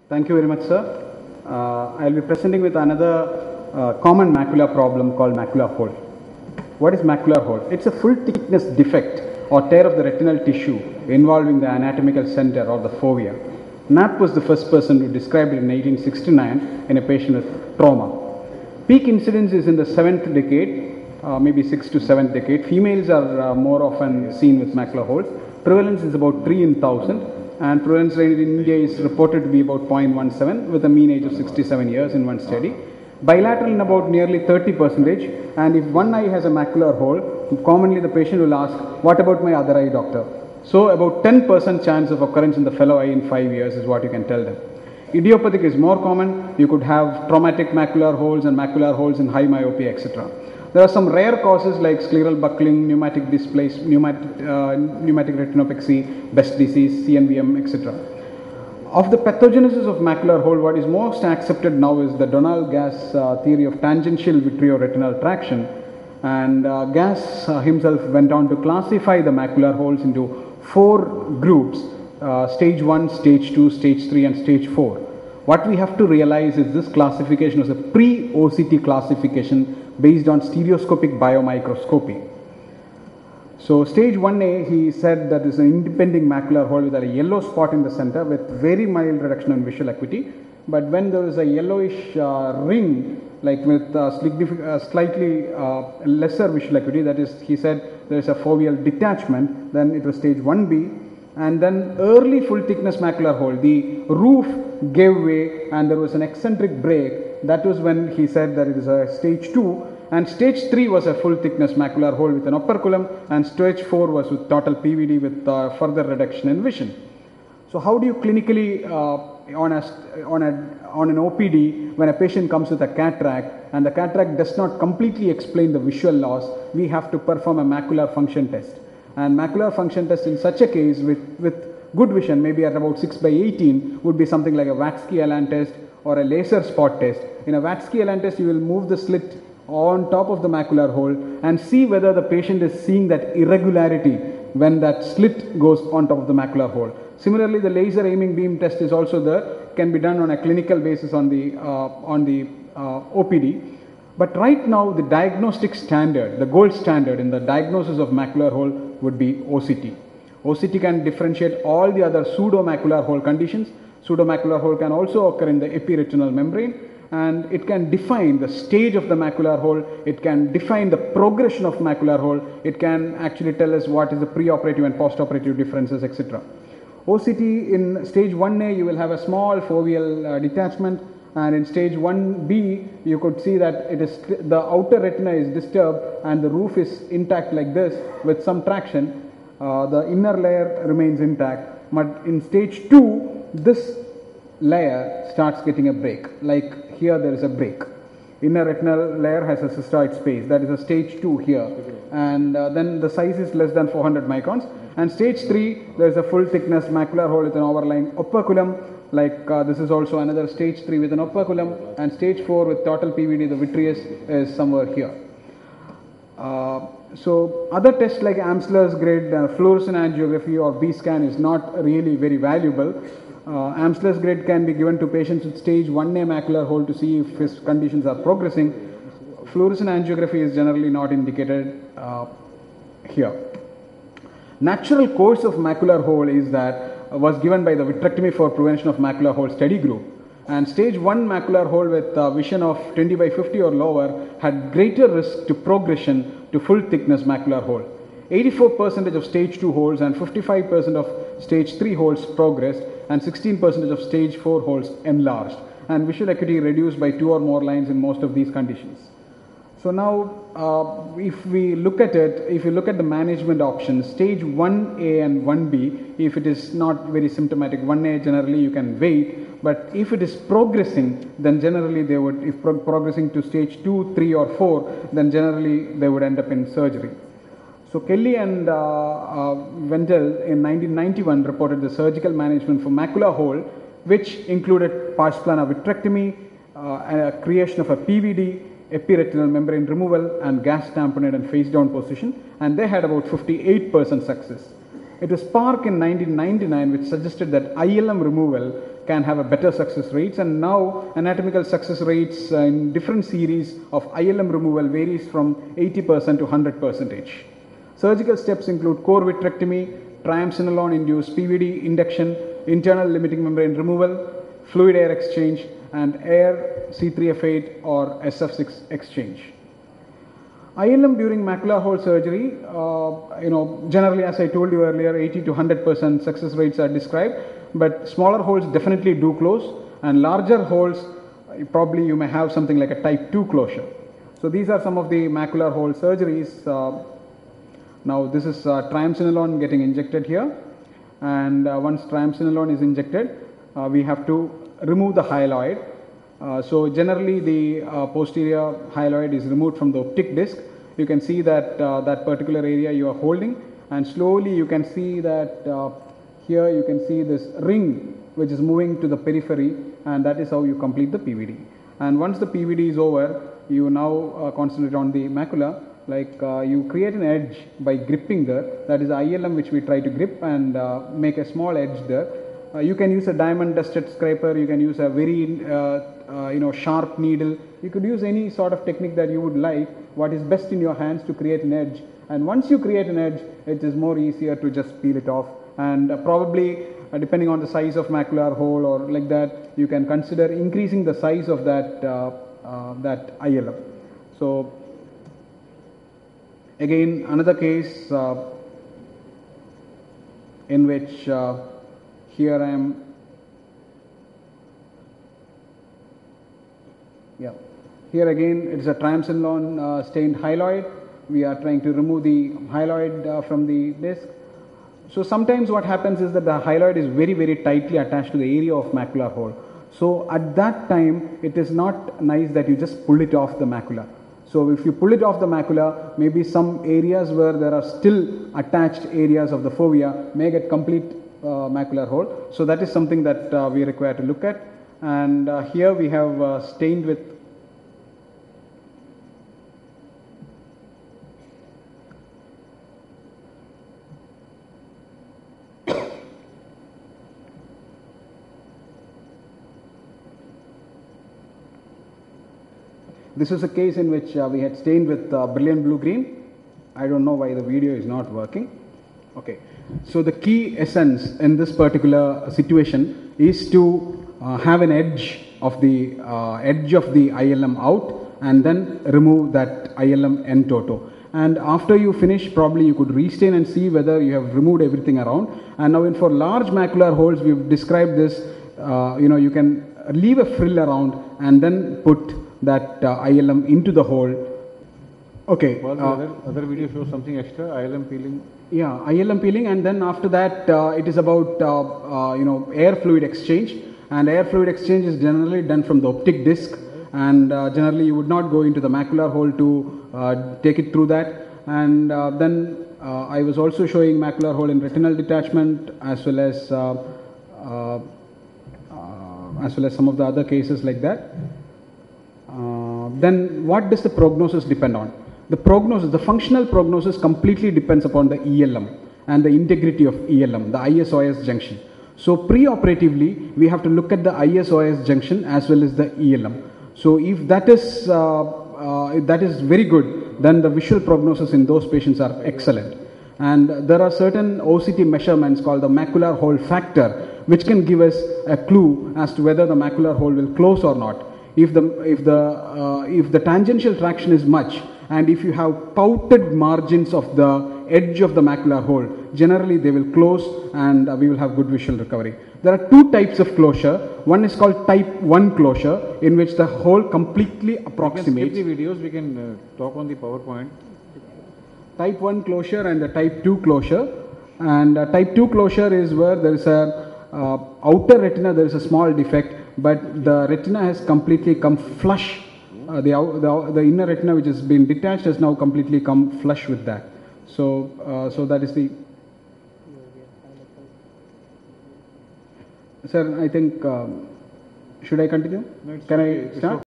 Thank you very much, sir. I'll be presenting with another common macular problem called macular hole. What is macular hole? It's a full thickness defect or tear of the retinal tissue involving the anatomical center or the fovea. Knapp was the first person who described it in 1869 in a patient with trauma. Peak incidence is in the 7th decade, maybe 6th to 7th decade. Females are more often seen with macular holes. Prevalence is about 3 in 1000. And prevalence rate in India is reported to be about 0.17 with a mean age of 67 years in one study. Bilateral in about nearly 30%, and if one eye has a macular hole, commonly the patient will ask, what about my other eye, doctor? So about 10% chance of occurrence in the fellow eye in 5 years is what you can tell them. Idiopathic is more common. You could have traumatic macular holes and macular holes in high myopia, etc. There are some rare causes like scleral buckling, pneumatic displacement, pneumatic retinopexy, Best disease, CNVM, etc. Of the pathogenesis of macular hole, what is most accepted now is the Donald Gass theory of tangential vitreoretinal traction. And Gass himself went on to classify the macular holes into 4 groups, stage 1, stage 2, stage 3 and stage 4. What we have to realize is this classification was a pre-OCT classification based on stereoscopic biomicroscopy. So stage 1A, he said that is an independent macular hole with a yellow spot in the center with very mild reduction in visual acuity. But when there is a yellowish ring, like with slightly lesser visual acuity, that is, he said there is a foveal detachment, then it was stage 1B. And then early full thickness macular hole, the roof gave way and there was an eccentric break. That was when he said that it is a stage 2. And stage 3 was a full thickness macular hole with an operculum, and stage 4 was with total PVD with further reduction in vision. So how do you clinically on an OPD, when a patient comes with a cataract and the cataract does not completely explain the visual loss, we have to perform a macular function test. And macular function test in such a case with good vision, maybe at about 6/18, would be something like a Watzke-Allan test or a laser spot test. In a Watzke-Allan test, you will move the slit on top of the macular hole and see whether the patient is seeing that irregularity when that slit goes on top of the macular hole. Similarly, the laser aiming beam test is also there, can be done on a clinical basis on the OPD. But right now, the diagnostic standard, the gold standard in the diagnosis of macular hole would be OCT. OCT can differentiate all the other pseudomacular hole conditions. Pseudomacular hole can also occur in the epiretinal membrane, and it can define the stage of the macular hole, it can define the progression of macular hole, it can actually tell us what is the preoperative and postoperative differences, etc. OCT in stage 1A, you will have a small foveal detachment, and in stage 1B, you could see that it is the outer retina is disturbed and the roof is intact like this with some traction. The inner layer remains intact, but in stage 2, this layer starts getting a break. Like here there is a break. Inner retinal layer has a cystoid space. That is a stage 2 here. And then the size is less than 400 microns. And stage 3, there is a full thickness macular hole with an overlying operculum. Like this is also another stage 3 with an operculum. And stage 4 with total PVD, the vitreous is somewhere here. So other tests like Amsler's grid, fluorescent angiography or B-scan is not really very valuable. Amsler's grid can be given to patients with stage 1A macular hole to see if his conditions are progressing. Fluorescent angiography is generally not indicated here. Natural course of macular hole is that was given by the vitrectomy for prevention of macular hole study group. And stage 1 macular hole with vision of 20/50 or lower had greater risk to progression to full thickness macular hole. 84% of stage 2 holes and 55% of stage 3 holes progressed, and 16% of stage 4 holes enlarged, and visual acuity reduced by 2 or more lines in most of these conditions. So now, if we look at it, if you look at the management options, stage 1A and 1B, if it is not very symptomatic, 1A generally you can wait, but if it is progressing, then generally they would, if progressing to stage 2, 3 or 4, then generally they would end up in surgery. So Kelly and Wendell in 1991 reported the surgical management for macular hole, which included pars plana vitrectomy, creation of a PVD, epiretinal membrane removal, and gas tamponade and face down position, and they had about 58% success. It was Park in 1999 which suggested that ILM removal can have a better success rates, and now anatomical success rates in different series of ILM removal varies from 80% to 100%. Surgical steps include core vitrectomy, triamcinolone induced PVD induction, internal limiting membrane removal, fluid air exchange, and air C3F8 or SF6 exchange. ILM during macular hole surgery, generally, as I told you earlier, 80 to 100% success rates are described, but smaller holes definitely do close, and larger holes, probably you may have something like a type 2 closure. So these are some of the macular hole surgeries. Now this is triamcinolone getting injected here, and once triamcinolone is injected, we have to remove the hyaloid. So generally the posterior hyaloid is removed from the optic disc. You can see that that particular area you are holding, and slowly you can see that here you can see this ring which is moving to the periphery, and that is how you complete the PVD. And once the PVD is over, you now concentrate on the macula, like you create an edge by gripping there. That is ILM which we try to grip and make a small edge there. You can use a diamond dusted scraper, you can use a very sharp needle, you could use any sort of technique that you would like, what is best in your hands to create an edge. And once you create an edge, it is more easier to just peel it off, and probably depending on the size of macular hole or like that, you can consider increasing the size of that ILM. So again, another case in which here I am, here again it is a triamcinolone stained hyaloid. We are trying to remove the hyaloid from the disc. So sometimes what happens is that the hyaloid is very, very tightly attached to the area of macular hole. So at that time, it is not nice that you just pull it off the macula. So if you pull it off the macula, maybe some areas where there are still attached areas of the fovea may get complete macular hole. So that is something that we require to look at. And here we have stained with this is a case in which we had stained with brilliant blue-green. I don't know why the video is not working. Okay. So the key essence in this particular situation is to have an edge of the ILM out, and then remove that ILM en toto. And after you finish, probably you could restain and see whether you have removed everything around. And now for large macular holes, we've described this, you can leave a frill around and then put that ILM into the hole. Okay. Well, the other video shows something extra, ILM peeling. Yeah, ILM peeling, and then after that it is about air fluid exchange, and air fluid exchange is generally done from the optic disc, and generally you would not go into the macular hole to take it through that. And then I was also showing macular hole in retinal detachment, as well as some of the other cases like that. Then what does the prognosis depend on? The prognosis, the functional prognosis completely depends upon the ELM and the integrity of ELM, the IS-OIS junction. So pre-operatively, we have to look at the IS-OIS junction as well as the ELM. So if that is very good, then the visual prognosis in those patients are excellent. And there are certain OCT measurements called the macular hole factor, which can give us a clue as to whether the macular hole will close or not. If the tangential traction is much, and if you have pouted margins of the edge of the macular hole, generally they will close, and we will have good visual recovery. There are two types of closure. One is called type 1 closure, in which the hole completely approximates. We can skip the videos, we can talk on the PowerPoint. Type 1 closure and the type 2 closure. And type 2 closure is where there is a outer retina, there is a small defect, but the retina has completely come flush. The inner retina, which has been detached, has now completely come flush with that. So, so that is the. Sir, I think should I continue? No, Can I start?